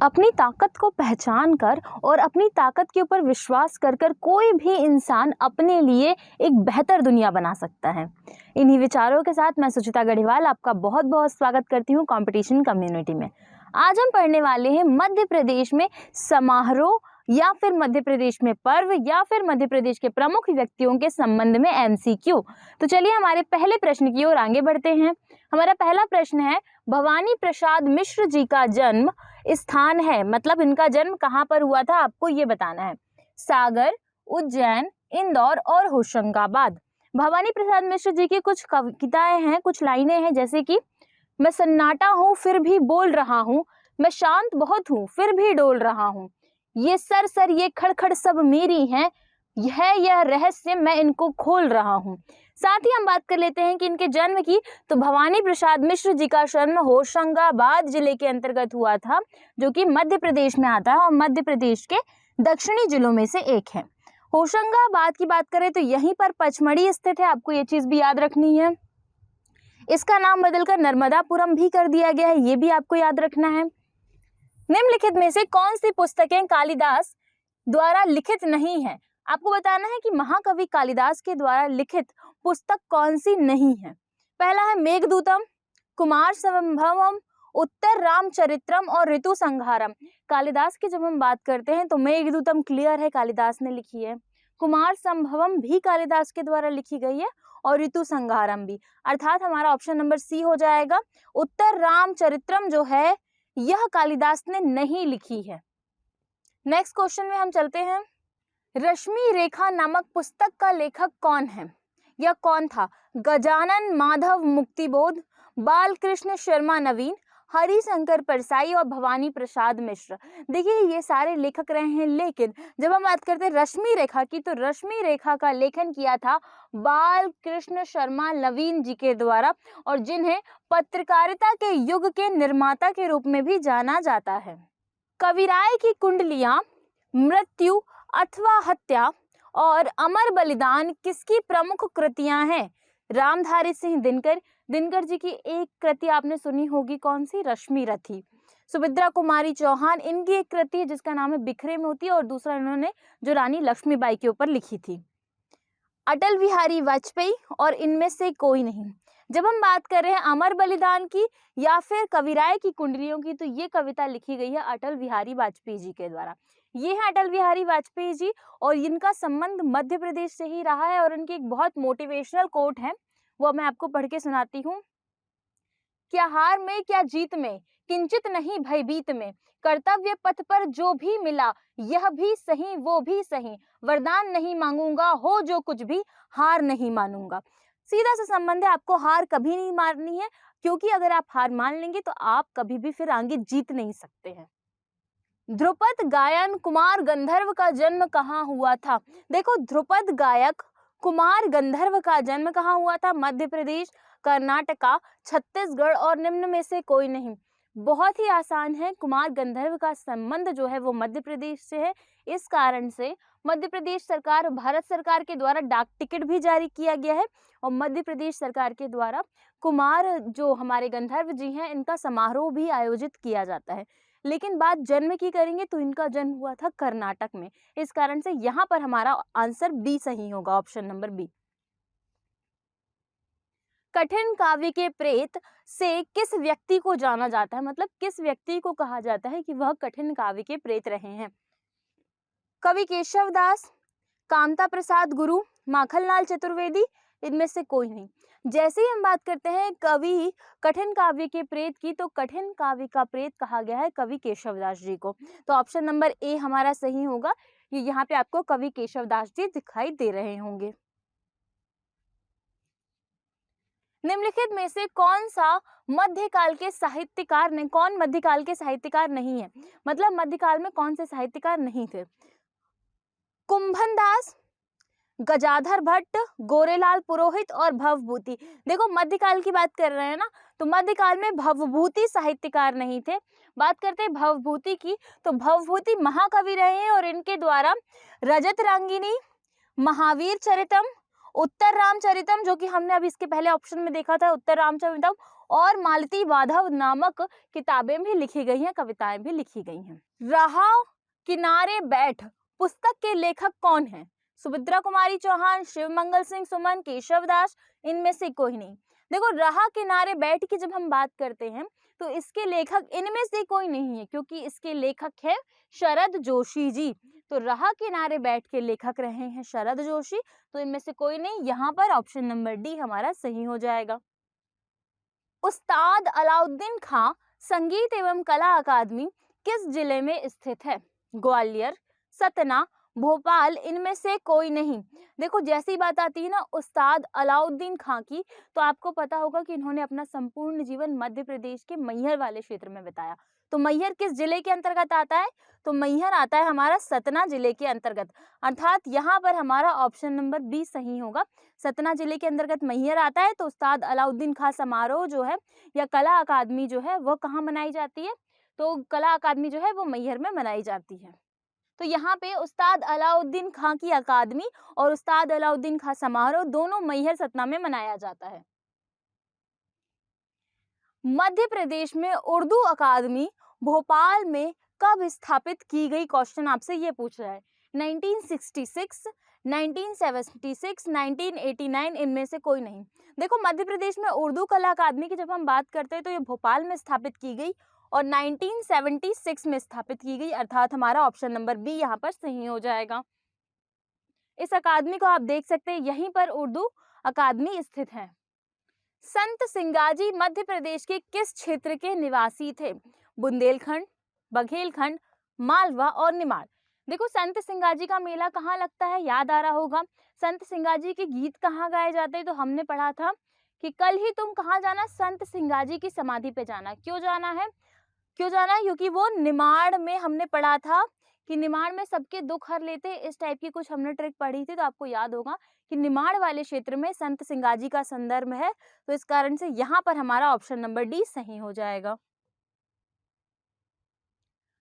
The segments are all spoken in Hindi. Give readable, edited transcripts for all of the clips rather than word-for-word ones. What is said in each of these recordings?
अपनी ताकत को पहचान कर और अपनी ताकत के ऊपर विश्वास कर कर कोई भी इंसान अपने लिए एक बेहतर दुनिया बना सकता है। इन्हीं विचारों के साथ मैं सुचिता गढ़ीवाल आपका बहुत बहुत स्वागत करती हूँ कंपटीशन कम्युनिटी में। आज हम पढ़ने वाले हैं मध्य प्रदेश में समारोह या फिर मध्य प्रदेश में पर्व या फिर मध्य प्रदेश के प्रमुख व्यक्तियों के संबंध में एमसीक्यू। तो चलिए हमारे पहले प्रश्न की ओर आगे बढ़ते हैं। हमारा पहला प्रश्न है, भवानी प्रसाद मिश्र जी का जन्म स्थान है, मतलब इनका जन्म कहाँ पर हुआ था आपको ये बताना है। सागर, उज्जैन, इंदौर और होशंगाबाद। भवानी प्रसाद मिश्र जी की कुछ कविताएं हैं, कुछ लाइनें हैं, जैसे कि मैं सन्नाटा हूँ फिर भी बोल रहा हूँ, मैं शांत बहुत हूँ फिर भी डोल रहा हूँ, ये सर सर ये खड़खड़ सब मेरी हैं, यह रहस्य मैं इनको खोल रहा हूँ। साथ ही हम बात कर लेते हैं कि इनके जन्म की, तो भवानी प्रसाद मिश्र जी का जन्म होशंगाबाद जिले के अंतर्गत हुआ था, जो कि मध्य प्रदेश में आता है और मध्य प्रदेश के दक्षिणी जिलों में से एक है। होशंगाबाद की बात करें तो यहीं पर पचमढ़ी स्थित है, आपको ये चीज भी याद रखनी है। इसका नाम बदलकर नर्मदापुरम भी कर दिया गया है, ये भी आपको याद रखना है। निम्नलिखित में से कौन सी पुस्तकें कालिदास द्वारा लिखित नहीं है? आपको बताना है कि महाकवि कालिदास के द्वारा लिखित पुस्तक कौन सी नहीं है। पहला है मेघदूतम, कुमार संभवम, उत्तर रामचरित्रम और ऋतु संहारम। कालिदास की जब हम बात करते हैं तो मेघदूतम क्लियर है, कालिदास ने लिखी है। कुमार संभवम भी कालिदास के द्वारा लिखी गई है और ऋतु संहारम भी, अर्थात हमारा ऑप्शन नंबर सी हो जाएगा। उत्तर रामचरित्रम जो है यह कालिदास ने नहीं लिखी है। नेक्स्ट क्वेश्चन में हम चलते हैं। रश्मि रेखा नामक पुस्तक का लेखक कौन है या कौन था? गजानन माधव मुक्तिबोध, बालकृष्ण शर्मा नवीन, हरिशंकर परसाई और भवानी प्रसाद मिश्र। देखिए ये सारे लेखक रहे हैं, लेकिन जब हम बात करते हैं रश्मि रेखा की, तो रश्मि रेखा का लेखन किया था बालकृष्ण शर्मा नवीन जी के द्वारा, और जिन्हें पत्रकारिता के युग के निर्माता के रूप में भी जाना जाता है। कविराय की कुंडलियां, मृत्यु अथवा हत्या और अमर बलिदान किसकी प्रमुख कृतियां हैं? रामधारी सिंह दिनकर जी की एक कृति आपने सुनी होगी, कौन सी? रश्मि रथी। सुभद्रा कुमारी चौहान, इनकी एक कृति है जिसका नाम है बिखरे मोती, और दूसरा इन्होंने जो रानी लक्ष्मीबाई के ऊपर लिखी थी। अटल बिहारी वाजपेयी और इनमें से कोई नहीं। जब हम बात कर रहे हैं अमर बलिदान की या फिर कविराय की कुंडलियों की, तो ये कविता लिखी गई है अटल बिहारी वाजपेयी जी के द्वारा। ये है अटल बिहारी वाजपेयी जी, और इनका संबंध मध्य प्रदेश से ही रहा है, और उनकी एक बहुत मोटिवेशनल कोट है, वो मैं आपको पढ़ के सुनाती हूँ। क्या हार में क्या जीत में, किंचित नहीं भयभीत में, कर्तव्य पथ पर जो भी मिला, यह भी सही वो भी सही, वरदान नहीं मांगूंगा, हो जो कुछ भी, हार नहीं मानूंगा। सीधा सा संबंध है, आपको हार कभी नहीं माननी है, क्योंकि अगर आप हार मान लेंगे तो आप कभी भी फिर आगे जीत नहीं सकते हैं। ध्रुपद गायन कुमार गंधर्व का जन्म कहाँ हुआ था? देखो, ध्रुपद गायक कुमार गंधर्व का जन्म कहाँ हुआ था? मध्य प्रदेश, कर्नाटका, छत्तीसगढ़ और निम्न में से कोई नहीं। बहुत ही आसान है, कुमार गंधर्व का संबंध जो है वो मध्य प्रदेश से है। इस कारण से मध्य प्रदेश सरकार, भारत सरकार के द्वारा डाक टिकट भी जारी किया गया है, और मध्य प्रदेश सरकार के द्वारा कुमार जो हमारे गंधर्व जी हैं, इनका समारोह भी आयोजित किया जाता है। लेकिन बात जन्म की करेंगे तो इनका जन्म हुआ था कर्नाटक में। इस कारण से यहाँ पर हमारा आंसर बी सही होगा, ऑप्शन नंबर बी। कठिन काव्य के प्रेत से किस व्यक्ति को जाना जाता है, मतलब किस व्यक्ति को कहा जाता है कि वह कठिन काव्य के प्रेत रहे हैं? कवि केशव दास, कामता प्रसाद गुरु, माखनलाल चतुर्वेदी, इनमें से कोई नहीं। जैसे ही हम बात करते हैं कवि कठिन काव्य के प्रेत की, तो कठिन काव्य का प्रेत कहा गया है कवि केशवदास जी को, तो ऑप्शन नंबर ए हमारा सही होगा। ये यहाँ पे आपको कवि केशवदास जी दिखाई दे रहे होंगे। निम्नलिखित में से कौन मध्यकाल के साहित्यकार नहीं है, मतलब मध्यकाल में कौन से साहित्यकार नहीं थे? कुंभन दास, गजाधर भट्ट, गोरेलाल पुरोहित और भवभूति। देखो मध्यकाल की बात कर रहे हैं ना, तो मध्यकाल में भवभूति साहित्यकार नहीं थे। बात करते हैं भवभूति की, तो भवभूति महाकवि रहे हैं, और इनके द्वारा रजत रांगिनी, महावीर चरितम उत्तर रामचरितम, जो कि हमने अभी इसके पहले ऑप्शन में देखा था, उत्तर रामचरितम, और मालती माधव नामक किताबें भी लिखी गई हैं, कविताएं भी लिखी गई हैं। रहा किनारे बैठ पुस्तक के लेखक कौन है? सुभद्रा कुमारी चौहान, शिव मंगल सिंह सुमन, केशव दास, इनमें से कोई नहीं। देखो, रहा किनारे बैठ की जब हम बात करते हैं तो इसके लेखक इनमें से कोई नहीं है, क्योंकि इसके लेखक है शरद जोशी जी। तो रहा किनारे बैठ के लेखक रहे हैं शरद जोशी, तो इनमें से कोई नहीं। यहाँ पर ऑप्शन नंबर डी हमारा सही हो जाएगा। उस्ताद अलाउद्दीन खां संगीत एवं कला अकादमी किस जिले में स्थित है? ग्वालियर, सतना, भोपाल, इनमें से कोई नहीं। देखो, जैसी बात आती है ना उस्ताद अलाउद्दीन खां की, तो आपको पता होगा कि इन्होंने अपना संपूर्ण जीवन मध्य प्रदेश के मैहर वाले क्षेत्र में बिताया। तो मैहर किस जिले के अंतर्गत आता है? तो मैहर आता है हमारा सतना जिले के अंतर्गत, अर्थात यहाँ पर हमारा ऑप्शन नंबर बी सही होगा। सतना जिले के अंतर्गत मैहर आता है। तो उस्ताद अलाउद्दीन खां समारोह जो है या कला अकादमी जो है वो कहाँ मनाई जाती है? तो कला अकादमी जो है वो मैहर में मनाई जाती है। तो यहाँ पे उस्ताद अलाउद्दीन खां की अकादमी और उस्ताद अलाउद्दीन खां समारोह दोनों मैहर सतना में मनाया जाता है। मध्य प्रदेश में उर्दू अकादमी भोपाल में कब स्थापित की गई? क्वेश्चन आपसे ये पूछ रहा है। 1966, 1976, 1989, इनमें से कोई नहीं। देखो, मध्य प्रदेश में उर्दू कला अकादमी की जब हम बात करते हैं तो ये भोपाल में स्थापित की गई और 1976 में स्थापित की गई, अर्थात हमारा ऑप्शन नंबर बी यहाँ पर सही हो जाएगा। इस अकादमी को आप देख सकते हैं, यहीं पर उर्दू अकादमी स्थित है। संत सिंगाजी मध्य प्रदेश के किस क्षेत्र के निवासी थे? बुंदेलखंड, बघेलखंड, मालवा और निमाड़। देखो, संत सिंगाजी का मेला कहाँ लगता है, याद आ रहा होगा। संत सिंगाजी के गीत कहाँ गाए जाते हैं? तो हमने पढ़ा था कि कल ही तुम कहाँ जाना, संत सिंगाजी की समाधि पे जाना। क्यों जाना है? क्योंकि वो निमाड़ में, हमने पढ़ा था कि निमाड़ में सबके दुख हर लेते, इस टाइप की कुछ हमने ट्रिक पढ़ी थी। तो आपको याद होगा कि निमाड़ वाले क्षेत्र में संत सिंगाजी का संदर्भ है, तो इस कारण से यहाँ पर हमारा ऑप्शन नंबर डी सही हो जाएगा।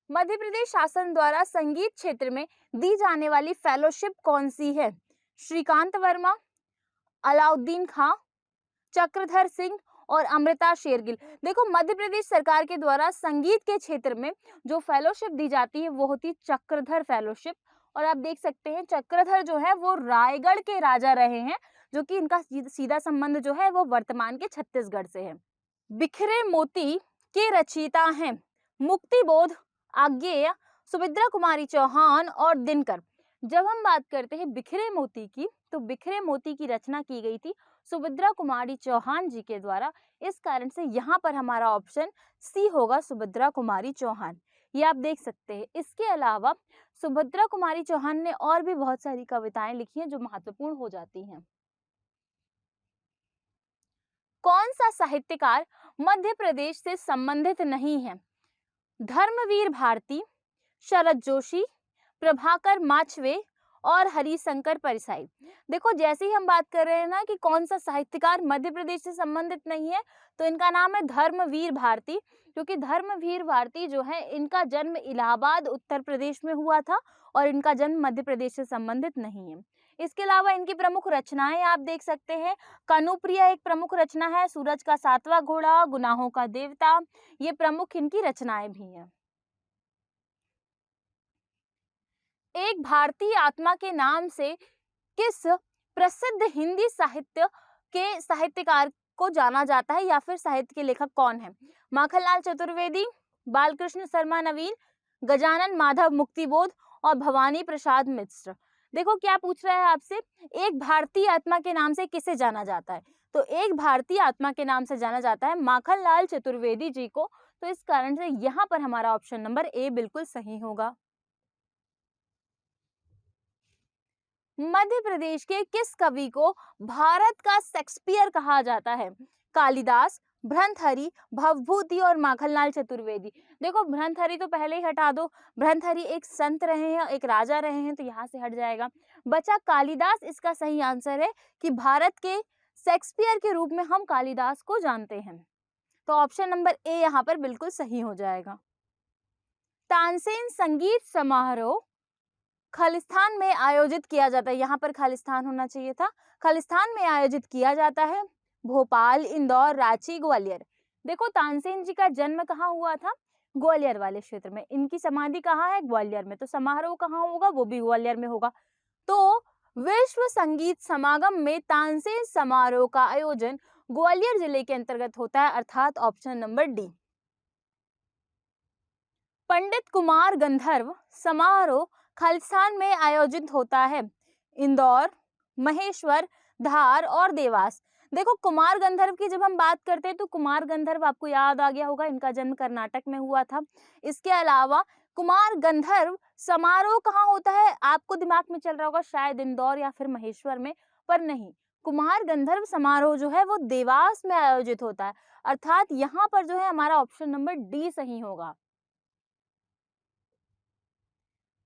मध्य प्रदेश शासन द्वारा संगीत क्षेत्र में दी जाने वाली फेलोशिप कौन सी है? श्रीकांत वर्मा, अलाउद्दीन खां, चक्रधर सिंह और अमृता शेरगिल। देखो, मध्य प्रदेश सरकार के द्वारा संगीत के क्षेत्र में जो फेलोशिप दी जाती है वो होती चक्रधर फेलोशिप। और आप देख सकते हैं चक्रधर जो है वो रायगढ़ के राजा रहे हैं, जो कि इनका सीधा संबंध जो है वो वर्तमान के छत्तीसगढ़ से है। बिखरे मोती के रचयिता हैं मुक्तिबोध, आज्ञेय, सुभद्रा कुमारी चौहान और दिनकर। जब हम बात करते हैं बिखरे मोती की, तो बिखरे मोती की रचना की गई थी सुभद्रा कुमारी चौहान जी के द्वारा। इस कारण से यहाँ पर हमारा ऑप्शन सी होगा, सुभद्रा कुमारी चौहान। ये आप देख सकते हैं। इसके अलावा सुभद्रा कुमारी चौहान ने और भी बहुत सारी कविताएं लिखी हैं जो महत्वपूर्ण हो जाती हैं। कौन सा साहित्यकार मध्य प्रदेश से संबंधित नहीं है? धर्मवीर भारती, शरद जोशी, प्रभाकर माचवे और हरिशंकर परिसाई। देखो, जैसे ही हम बात कर रहे हैं ना कि कौन सा साहित्यकार मध्य प्रदेश से संबंधित नहीं है, तो इनका नाम है धर्मवीर भारती। क्योंकि धर्मवीर भारती जो है इनका जन्म इलाहाबाद उत्तर प्रदेश में हुआ था और इनका जन्म मध्य प्रदेश से संबंधित नहीं है। इसके अलावा इनकी प्रमुख रचनाएं आप देख सकते हैं। कनुप्रिया एक प्रमुख रचना है, सूरज का सातवां घोड़ा, गुनाहों का देवता, ये प्रमुख इनकी रचनाएं भी हैं। एक भारतीय आत्मा के नाम से किस प्रसिद्ध हिंदी साहित्य के साहित्यकार को जाना जाता है, या फिर साहित्य के लेखक कौन है? माखनलाल चतुर्वेदी, बालकृष्ण शर्मा नवीन, गजानन माधव मुक्तिबोध और भवानी प्रसाद मिश्र। देखो, क्या पूछ रहा है आपसे, एक भारतीय आत्मा के नाम से किसे जाना जाता है? तो एक भारतीय आत्मा के नाम से जाना जाता है माखनलाल चतुर्वेदी जी को। तो इस कारण से यहाँ पर हमारा ऑप्शन नंबर ए बिल्कुल सही होगा। मध्य प्रदेश के किस कवि को भारत का शेक्सपियर कहा जाता है? कालिदास, भर्तृहरि, भवभूति और माखनलाल चतुर्वेदी। देखो, भर्तृहरि तो पहले ही हटा दो, भर्तृहरि एक संत रहे हैं, एक राजा रहे हैं, तो यहाँ से हट जाएगा। बचा कालिदास। इसका सही आंसर है कि भारत के शेक्सपियर के रूप में हम कालिदास को जानते हैं। तो ऑप्शन नंबर ए यहाँ पर बिल्कुल सही हो जाएगा। तानसेन संगीत समारोह खालिस्तान में आयोजित किया जाता है, यहाँ पर खालिस्तान होना चाहिए था, खालिस्तान में आयोजित किया जाता है। भोपाल, इंदौर, रांची, ग्वालियर। देखो तानसेन जी का जन्म कहाँ हुआ था? ग्वालियर वाले क्षेत्र में। इनकी समाधि कहाँ है? ग्वालियर में। तो समारोह कहाँ होगा? वो भी ग्वालियर में होगा। तो विश्व संगीत समागम में तानसेन समारोह का आयोजन ग्वालियर जिले के अंतर्गत होता है, अर्थात ऑप्शन नंबर डी। पंडित कुमार गंधर्व समारोह खालिस्तान में आयोजित होता है, इंदौर, महेश्वर, धार और देवास। देखो कुमार गंधर्व की जब हम बात करते हैं तो कुमार गंधर्व आपको याद आ गया होगा, इनका जन्म कर्नाटक में हुआ था। इसके अलावा कुमार गंधर्व समारोह कहाँ होता है? आपको दिमाग में चल रहा होगा शायद इंदौर या फिर महेश्वर में, पर नहीं, कुमार गंधर्व समारोह जो है वो देवास में आयोजित होता है, अर्थात यहाँ पर जो है हमारा ऑप्शन नंबर डी सही होगा।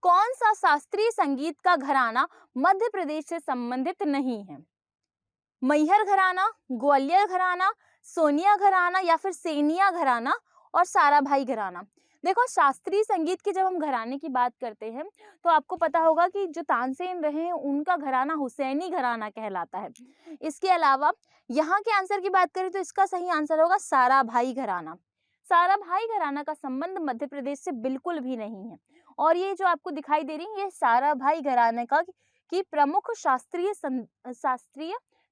कौन सा शास्त्रीय संगीत का घराना मध्य प्रदेश से संबंधित नहीं है? मैहर घराना, ग्वालियर घराना, सोनिया घराना या फिर सेनिया घराना और साराभाई घराना। देखो शास्त्रीय संगीत की जब हम घराने की बात करते हैं तो आपको पता होगा कि जो तानसेन रहे हैं उनका घराना हुसैनी घराना कहलाता है। इसके अलावा यहाँ के आंसर की बात करें तो इसका सही आंसर होगा साराभाई घराना। साराभाई घराना का संबंध मध्य प्रदेश से बिल्कुल भी नहीं है। और ये जो आपको दिखाई दे रही है ये साराभाई घराने का की प्रमुख शास्त्रीय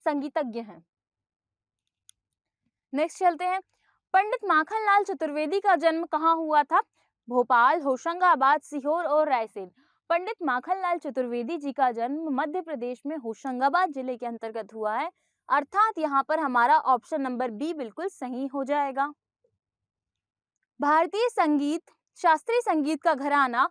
संगीतज्ञ हैं। नेक्स्ट चलते हैं, पंडित माखनलाल चतुर्वेदी का जन्म कहाँ हुआ था? भोपाल, होशंगाबाद, सीहोर और रायसेन। पंडित माखनलाल चतुर्वेदी जी का जन्म मध्य प्रदेश में होशंगाबाद जिले के अंतर्गत हुआ है, अर्थात यहाँ पर हमारा ऑप्शन नंबर बी बिल्कुल सही हो जाएगा। भारतीय संगीत, शास्त्रीय संगीत का घराना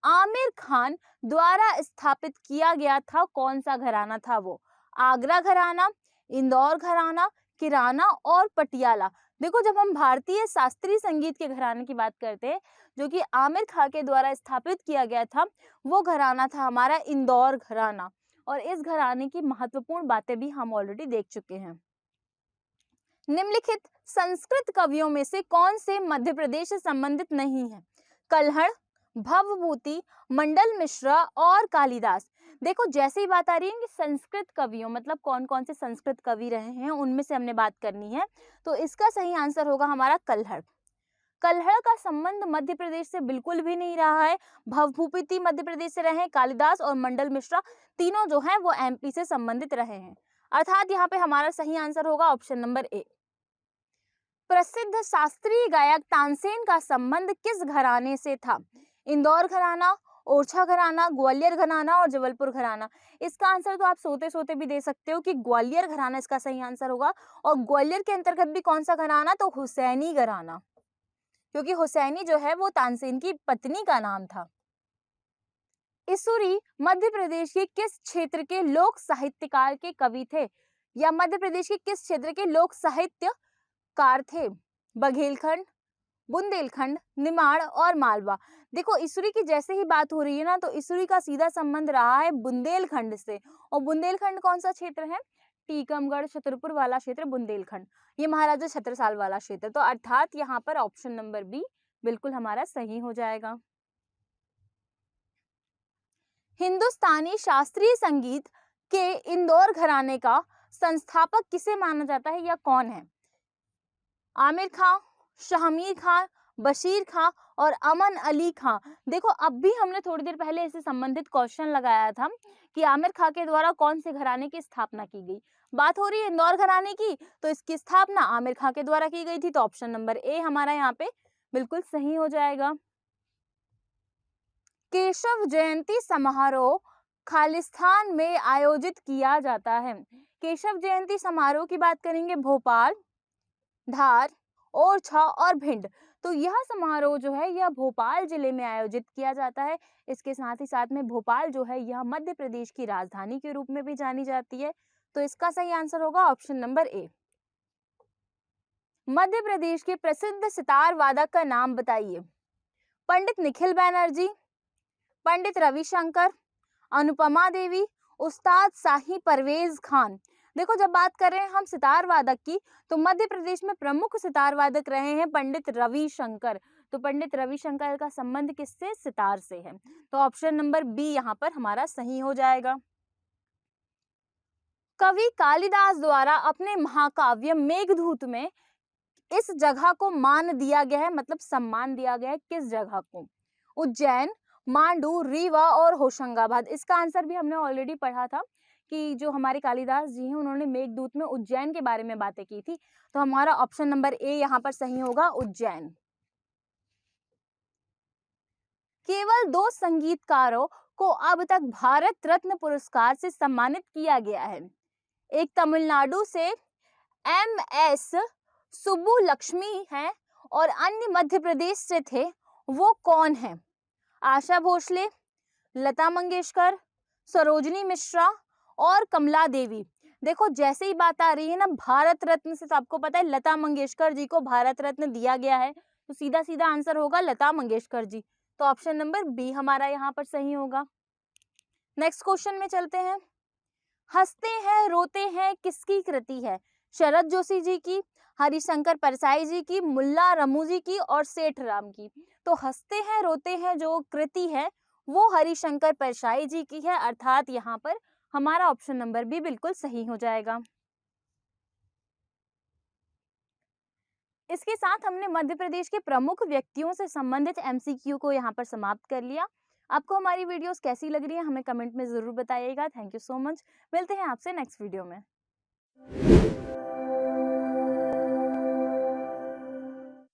आमिर खान द्वारा स्थापित किया गया था, कौन सा घराना था वो? आगरा घराना, इंदौर घराना, किराना और पटियाला। देखो जब हम भारतीय शास्त्रीय संगीत के घराने की बात करते हैं जो कि आमिर खान के द्वारा स्थापित किया गया था, वो घराना था हमारा इंदौर घराना। और इस घराने की महत्वपूर्ण बातें भी हम ऑलरेडी देख चुके हैं। निम्नलिखित संस्कृत कवियों में से कौन से मध्य प्रदेश से संबंधित नहीं है? कल्हड़, भवभूति, मंडल मिश्रा और कालिदास। देखो जैसे ही बात आ रही है कि संस्कृत कवियों मतलब कौन कौन से संस्कृत कवि रहे हैं उनमें से हमने बात करनी है, तो इसका सही आंसर होगा हमारा कल्हड़। कल्हड़ का संबंध मध्य प्रदेश से बिल्कुल भी नहीं रहा है। भवभूति मध्य प्रदेश से रहे हैं, कालिदास और मंडल मिश्रा तीनों जो हैं वो एमपी से संबंधित रहे हैं, अर्थात यहाँ पे हमारा सही आंसर होगा ऑप्शन नंबर ए। प्रसिद्ध शास्त्रीय गायक तानसेन का संबंध किस घराने से था? इंदौर घराना, ओरछा घराना, ग्वालियर घराना और जबलपुर घराना। इसका आंसर तो आप सोते सोते भी दे सकते हो कि ग्वालियर घराना इसका सही आंसर होगा। और ग्वालियर के अंतर्गत भी कौन सा घराना? तो हुसैनी घराना, क्योंकि हुसैनी जो है वो तानसेन की पत्नी का नाम था। इसूरी मध्य प्रदेश के किस क्षेत्र के लोक साहित्यकार के कवि थे, या मध्य प्रदेश के किस क्षेत्र के लोक साहित्यकार थे? बघेलखंड, बुंदेलखंड, निमाड़ और मालवा। देखो इसूरी की जैसे ही बात हो रही है ना तो इसूरी का सीधा संबंध रहा है बुंदेलखंड से। और बुंदेलखंड कौन सा क्षेत्र है? टीकमगढ़, छतरपुर वाला क्षेत्र बुंदेलखंड, ये महाराजा छत्रसाल वाला क्षेत्र। तो अर्थात यहाँ पर ऑप्शन नंबर बी बिल्कुल हमारा सही हो जाएगा। हिंदुस्तानी शास्त्रीय संगीत के इंदौर घराने का संस्थापक किसे माना जाता है या कौन है? आमिर खां, शाहमीर खां, बशीर खां और अमन अली खां। देखो अब भी हमने थोड़ी देर पहले इससे संबंधित क्वेश्चन लगाया था कि आमिर खां के द्वारा कौन से घराने की स्थापना की गई। बात हो रही है इंदौर घराने की, तो इसकी स्थापना आमिर खां के द्वारा की गई थी, तो ऑप्शन नंबर ए हमारा यहाँ पे बिल्कुल सही हो जाएगा। केशव जयंती समारोह खालिस्तान में आयोजित किया जाता है। केशव जयंती समारोह की बात करेंगे भोपाल, धार, ओरछा और भिंड। तो यह समारोह जो है यह भोपाल जिले में आयोजित किया जाता है। इसके साथ ही साथ में भोपाल जो है यह मध्य प्रदेश की राजधानी के रूप में भी जानी जाती है, तो इसका सही आंसर होगा option number A. Madhya Pradesh के प्रसिद्ध सितार वादक का नाम बताइए। पंडित निखिल बैनर्जी, पंडित रविशंकर, अनुपमा देवी, उस्ताद शाही परवेज खान। देखो, जब बात कर रहे हैं हम सितार वादक की, तो मध्य प्रदेश में प्रमुख सितार वादक रहे हैं पंडित रविशंकर। तो पंडित रविशंकर का संबंध किससे? सितार से है। तो ऑप्शन नंबर बी यहाँ पर हमारा सही हो जाएगा। कवि कालिदास द्वारा अपने महाकाव्य मेघदूत में इस जगह को मान दिया गया है, मतलब सम्मान दिया गया है, किस जगह को? उज्जैन, मांडू, रीवा और होशंगाबाद। इसका आंसर भी हमने ऑलरेडी पढ़ा था कि जो हमारे कालिदास जी हैं उन्होंने मेघदूत में उज्जैन के बारे में बातें की थी। तो हमारा ऑप्शन नंबर ए यहाँ पर सही होगा, उज्जैन। केवल 2 संगीतकारों को अब तक भारत रत्न पुरस्कार से सम्मानित किया गया है। एक तमिलनाडु से एम.एस. सुब्बुलक्ष्मी हैं और अन्य मध्य प्रदेश से थे। वो कौन है? आशा भोसले, लता मंगेशकर, सरोजिनी मिश्रा और कमला देवी। देखो, जैसे ही बात आ रही है ना भारत रत्न से, तो आपको पता है लता मंगेशकर जी को भारत रत्न दिया गया है, तो सीधा सीधा आंसर होगा लता मंगेशकर जी। तो ऑप्शन नंबर बी हमारा यहाँ पर सही होगा। नेक्स्ट क्वेश्चन में चलते हैं। हंसते हैं रोते हैं किसकी कृति है? शरद जोशी जी की, हरिशंकर परसाई जी की, मुल्ला रमू जी की और सेठ राम की। तो हंसते हैं रोते हैं जो कृति है वो हरिशंकर परसाई जी की है, अर्थात यहाँ पर हमारा ऑप्शन नंबर बी बिल्कुल सही हो जाएगा। इसके साथ हमने मध्य प्रदेश के प्रमुख व्यक्तियों से संबंधित एमसीक्यू को यहाँ पर समाप्त कर लिया। आपको हमारी वीडियोस कैसी लग रही है हमें कमेंट में जरूर बताइएगा। Thank you so much. मिलते हैं आपसे नेक्स्ट वीडियो में।